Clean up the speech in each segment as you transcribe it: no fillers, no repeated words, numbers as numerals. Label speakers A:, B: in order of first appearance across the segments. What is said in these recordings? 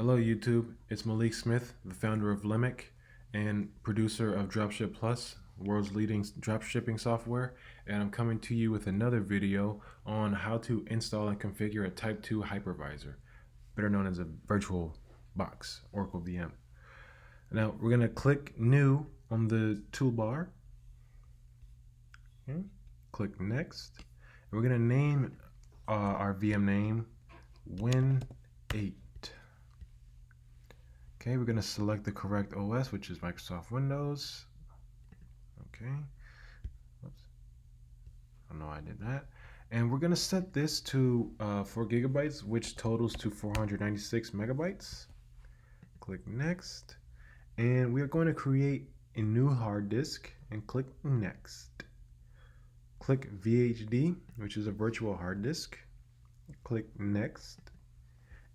A: Hello YouTube, it's Malik Smith, the founder of Lemic and producer of Dropship Plus, world's leading dropshipping software, and I'm coming to you with another video on how to install and configure a Type 2 hypervisor, better known as a virtual box, Oracle VM. Now we're going to click New on the toolbar, okay. Click Next, and we're going to name our VM name Win8. Okay, we're going to select the correct OS, which is Microsoft Windows. Okay. Oops. Oh no, I did that. And we're going to set this to 4 gigabytes, which totals to 496 megabytes. Click Next. And we are going to create a new hard disk and click Next. Click VHD, which is a virtual hard disk. Click Next.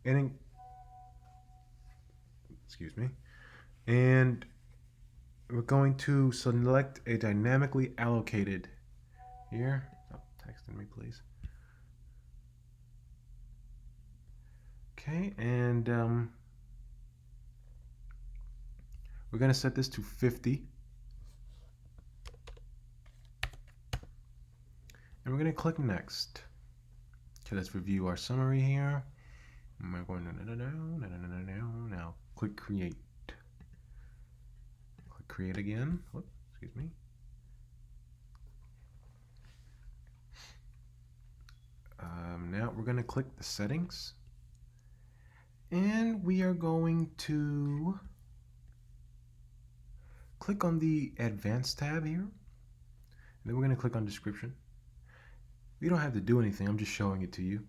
A: And and we're going to select a dynamically allocated here. Oh, texting me please. Okay, and we're going to set this to 50. And we're going to click Next. Okay, let's review our summary here. We're going now click Create. Click Create again. Whoops, excuse me. Now we're going to click the settings. And we are going to click on the Advanced tab here. And then we're going to click on Description. You don't have to do anything. I'm just showing it to you.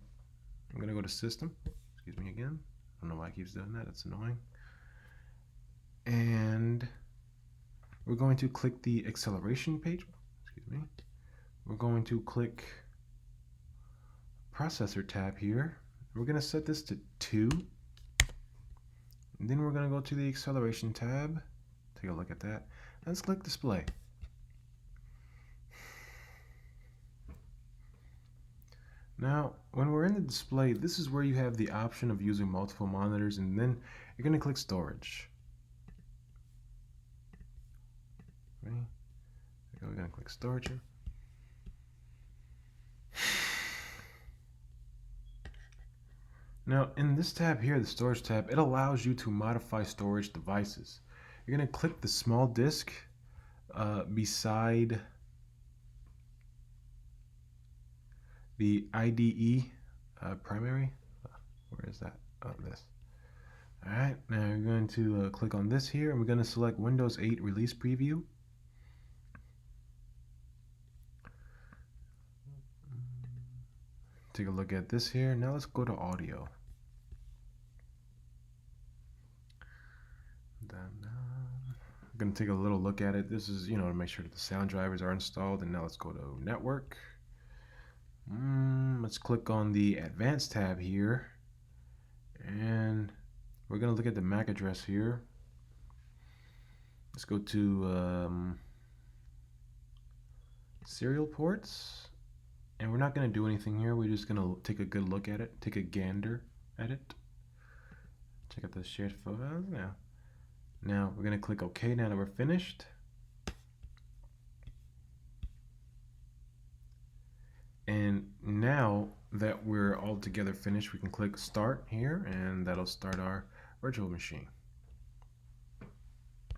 A: I'm going to go to System. Excuse me again. I don't know why it keeps doing that. That's annoying. And we're going to click the acceleration page. Excuse me. We're going to click Processor tab here. We're going to set this to 2. And then we're going to go to the acceleration tab. Take a look at that. Let's click Display. Now, when we're in the display, this is where you have the option of using multiple monitors, and then you're going to click Storage. Okay. We're going to click Storage here. Now, in this tab here, the Storage tab, it allows you to modify storage devices. You're going to click the small disk beside the IDE primary. Where is that? Oh, this. Alright, now you're going to click on this here, and we're going to select Windows 8 Release Preview. Take a look at this here. Now let's go to Audio. I'm going to take a little look at it. This is, to make sure that the sound drivers are installed. And now let's go to Network. Let's click on the Advanced tab here. And we're going to look at the MAC address here. Let's go to serial ports. And we're not going to do anything here. We're just going to take a good look at it. Take a gander at it. Check out the shared photos now. Now we're going to click OK now that we're finished. And now that we're all together finished, we can click Start here, and that'll start our virtual machine.